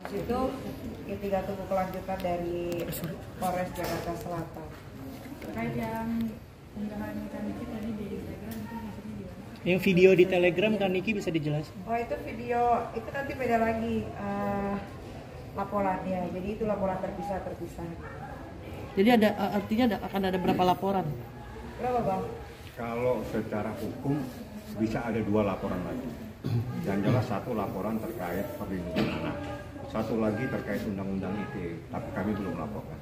Itu ketiga tunggu kelanjutan dari Polres Jakarta Selatan. Terkait yang unggahan Kak Niki tadi di Instagram itu maksudnya gimana? Yang video di Telegram Kak Niki bisa dijelaskan? Oh itu video, itu nanti beda lagi laporannya. Jadi itu laporan terpisah. Jadi ada artinya akan ada berapa laporan? Berapa Bang? Kalau secara hukum bisa ada 2 laporan lagi. Yang jelas 1 laporan terkait perlindungan anak, 1 lagi terkait undang-undang ITE, tapi kami belum laporkan.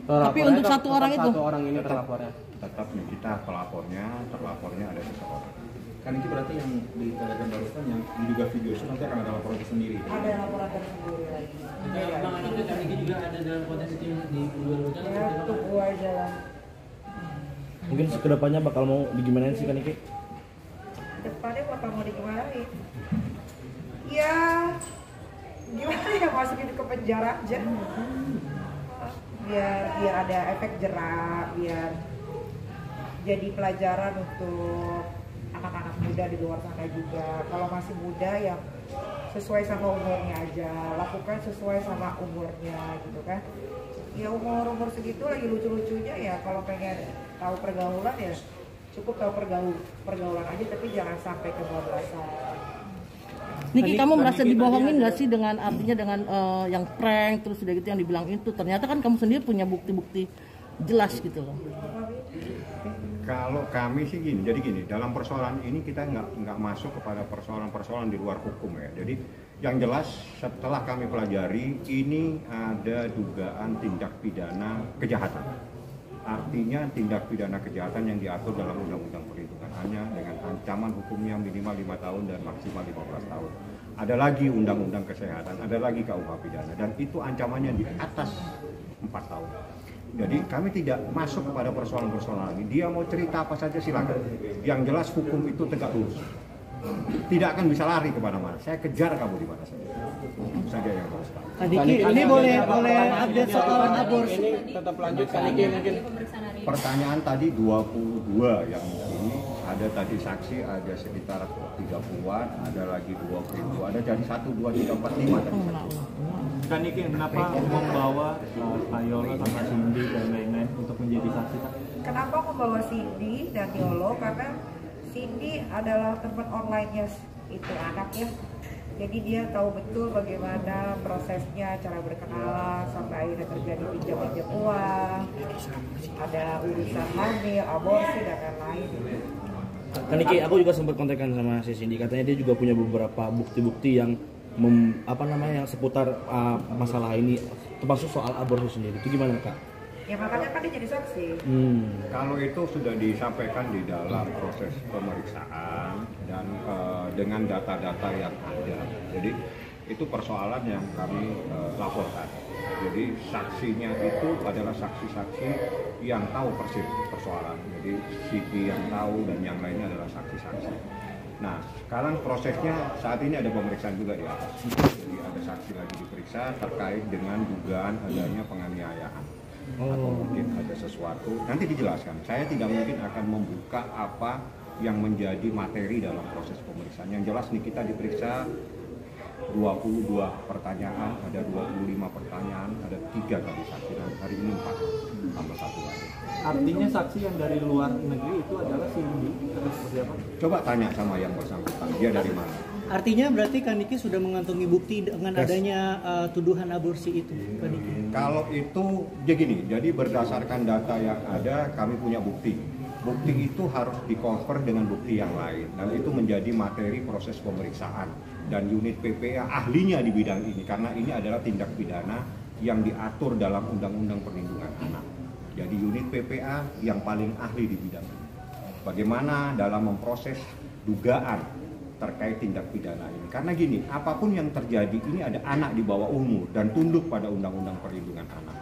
Tapi untuk 1 orang itu? 1 orang ini terlapornya? Tetap kita terlapornya ada seseorang. Kan itu berarti yang di Telegram barusan yang diduga video itu nanti akan ada laporan tersendiri? Ada laporan tersendiri lagi. Bang, itu Kak Niki juga ada dalam konteks itu yang di dua-duanya? Ya, tunggu aja lah. Mungkin kedepannya bakal mau digimanain sih Kak Niki? Depannya bakal mau digimanain? Ya, gimana ya, masukin ke penjara aja. Biar ada efek jerak, biar jadi pelajaran untuk anak-anak muda di luar sana juga. Kalau masih muda ya sesuai sama umurnya aja, lakukan sesuai sama umurnya gitu kan. Ya umur segitu lagi lucu-lucunya ya, kalau pengen tahu pergaulan ya cukup tahu pergaulan aja, tapi jangan sampai kebablasan. Niki, kamu merasa dibohongin nggak sih dengan artinya dengan yang prank terus udah gitu yang dibilang itu? Ternyata kan kamu sendiri punya bukti-bukti jelas gitu loh. Kalau kami sih gini, jadi gini, dalam persoalan ini kita nggak masuk kepada persoalan-persoalan di luar hukum ya. Jadi yang jelas setelah kami pelajari ini ada dugaan tindak pidana kejahatan. Artinya tindak pidana kejahatan yang diatur dalam Undang-Undang Perlindungan Anak dengan ancaman hukumnya minimal 5 tahun dan maksimal 15 tahun. Ada lagi Undang-Undang Kesehatan, ada lagi KUH pidana, dan itu ancamannya di atas 4 tahun. Jadi kami tidak masuk kepada persoalan-persoalan ini. Dia mau cerita apa saja silakan. Yang jelas hukum itu tegak lurus. Tidak akan bisa lari kemana-mana. Saya kejar kamu di mana saja. Itu saja yang harus tahu. Niki, ini boleh update soal aborsi? Ini tetap lanjut Kak Niki mungkin. Pertanyaan tadi 22 yang ini ada tadi saksi ada sekitar 30-an, ada lagi 20, ada jadi 1, 2, 3, 4, 5 tadi. Kak Niki, kenapa membawa Yolo sama Cindy dan lain-lain untuk menjadi saksi, Kak? Kenapa membawa Cindy dan Yolo? Karena Cindy adalah teman online-nya itu anaknya. Jadi dia tahu betul bagaimana prosesnya, cara berkenalan, sampai akhirnya terjadi pinjam-pinjam uang, ada urusan hamil, aborsi, dan lain-lain. Kak Niki, aku juga sempat kontekan sama si Cindy, katanya dia juga punya beberapa bukti-bukti yang yang seputar masalah ini, termasuk soal aborsi sendiri. Itu gimana Kak? Ya makanya kan dia jadi saksi. Kalau itu sudah disampaikan di dalam proses pemeriksaan dan dengan data-data yang ada. Jadi itu persoalan yang kami laporkan. Jadi saksinya itu adalah saksi-saksi yang tahu persis persoalan. Jadi Siti yang tahu dan yang lainnya adalah saksi-saksi. Nah, sekarang prosesnya saat ini ada pemeriksaan juga di atas. Jadi ada saksi lagi diperiksa terkait dengan dugaan adanya penganiayaan. Atau mungkin ada sesuatu, nanti dijelaskan. Saya tidak mungkin akan membuka apa yang menjadi materi dalam proses pemeriksaan. Yang jelas nih kita diperiksa 22 pertanyaan, ada 25 pertanyaan, ada 3 kali saksi, dan hari ini 4 tambah 1 lagi. Artinya saksi yang dari luar negeri itu adalah Cindy atau seperti apa? Coba tanya sama yang bersangkutan, dia dari mana? Artinya berarti Kak Niki sudah mengantongi bukti dengan adanya tuduhan aborsi itu, Kak Niki? Kalau itu, ya gini, jadi berdasarkan data yang ada, kami punya bukti. Bukti itu harus di-cover dengan bukti yang lain, dan itu menjadi materi proses pemeriksaan. Dan unit PPA ahlinya di bidang ini, karena ini adalah tindak pidana yang diatur dalam Undang-Undang Perlindungan Anak. Jadi unit PPA yang paling ahli di bidang ini. Bagaimana dalam memproses dugaan terkait tindak pidana ini. Karena gini, apapun yang terjadi ini ada anak di bawah umur dan tunduk pada Undang-Undang Perlindungan Anak.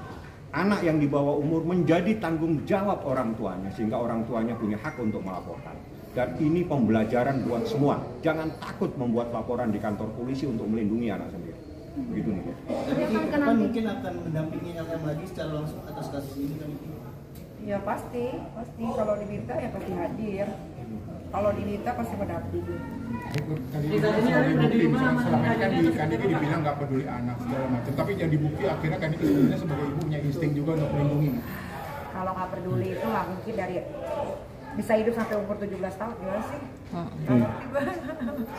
Anak yang di bawah umur menjadi tanggung jawab orang tuanya, sehingga orang tuanya punya hak untuk melaporkan. Dan ini pembelajaran buat semua. Jangan takut membuat laporan di kantor polisi untuk melindungi anak sendiri. Begitu nih. Kan mungkin akan mendampingi LM lagi secara langsung atas kasus ini kan? Ya pasti. Kalau diminta ya pasti hadir. kalau diminta pasti mendampingi. Tadi Kita ini sebagai ada di bukti, rumah, misalnya selama ini kan ada di di Kaniki dibilang nggak peduli anak segala macam, tapi yang dibukti akhirnya Kaniki sebenarnya sebagai ibu punya insting juga untuk melindungi. Kalau nggak peduli itu nggak mungkin dari bisa hidup sampai umur 17 tahun gimana sih?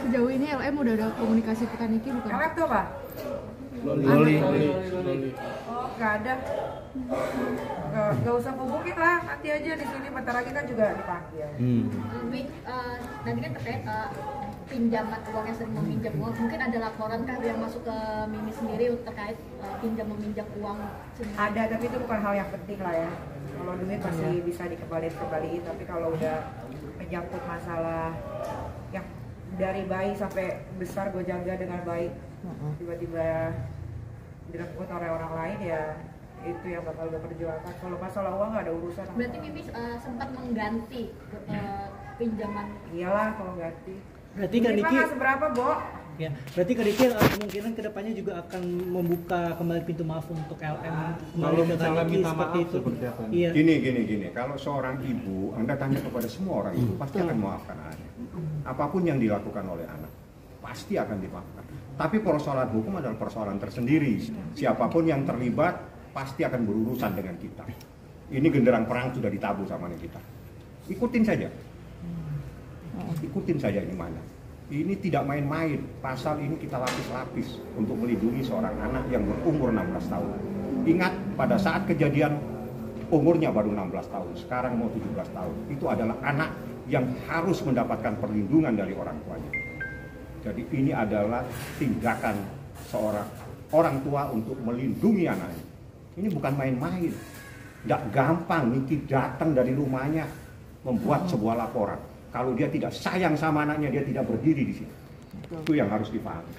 Sejauh ini LM udah ada komunikasi ke Kaniki bukan? LM tuh apa? Loli. Oh nggak ada. Nggak usah hubungin lah, nanti aja di sini bentar lagi kan juga dipanggil. Nanti kan terkait pinjaman uang yang sering meminjam uang, mungkin ada laporan kah yang masuk ke Mimi sendiri terkait pinjam meminjam uang sendiri? Ada, tapi itu bukan hal yang penting lah ya. Kalau duit masih bisa dikembaliin, tapi kalau udah menyangkut masalah yang dari bayi sampai besar gue jaga dengan baik, tiba-tiba direnggut oleh orang lain ya itu yang bakal gue perjuangkan. Kalau masalah uang nggak ada urusan. Berarti Mimi sempat mengganti pinjaman? Iyalah kalau ganti. Berarti Kaniki nggak seberapa, Bo. Ya, berarti Kaniki kemungkinan kedepannya juga akan membuka kembali pintu maaf untuk LM kembali ke Kaniki seperti itu. Iya. Gini. Kalau seorang ibu, Anda tanya kepada semua orang ibu pasti akan memaafkan anaknya. Apapun yang dilakukan oleh anak pasti akan dimaafkan. Tapi persoalan hukum adalah persoalan tersendiri. Siapapun yang terlibat pasti akan berurusan dengan kita. Ini genderang perang sudah ditabuh sama kita. Ikutin saja. Ikutin saja ini mana. Ini tidak main-main. Pasal ini kita lapis-lapis untuk melindungi seorang anak yang berumur 16 tahun. Ingat pada saat kejadian umurnya baru 16 tahun, sekarang mau 17 tahun. Itu adalah anak yang harus mendapatkan perlindungan dari orang tuanya. Jadi ini adalah tindakan seorang orang tua untuk melindungi anaknya. Ini bukan main-main. Tidak gampang Niki datang dari rumahnya membuat sebuah laporan. Kalau dia tidak sayang sama anaknya, dia tidak berdiri di situ. Itu yang harus dipahami.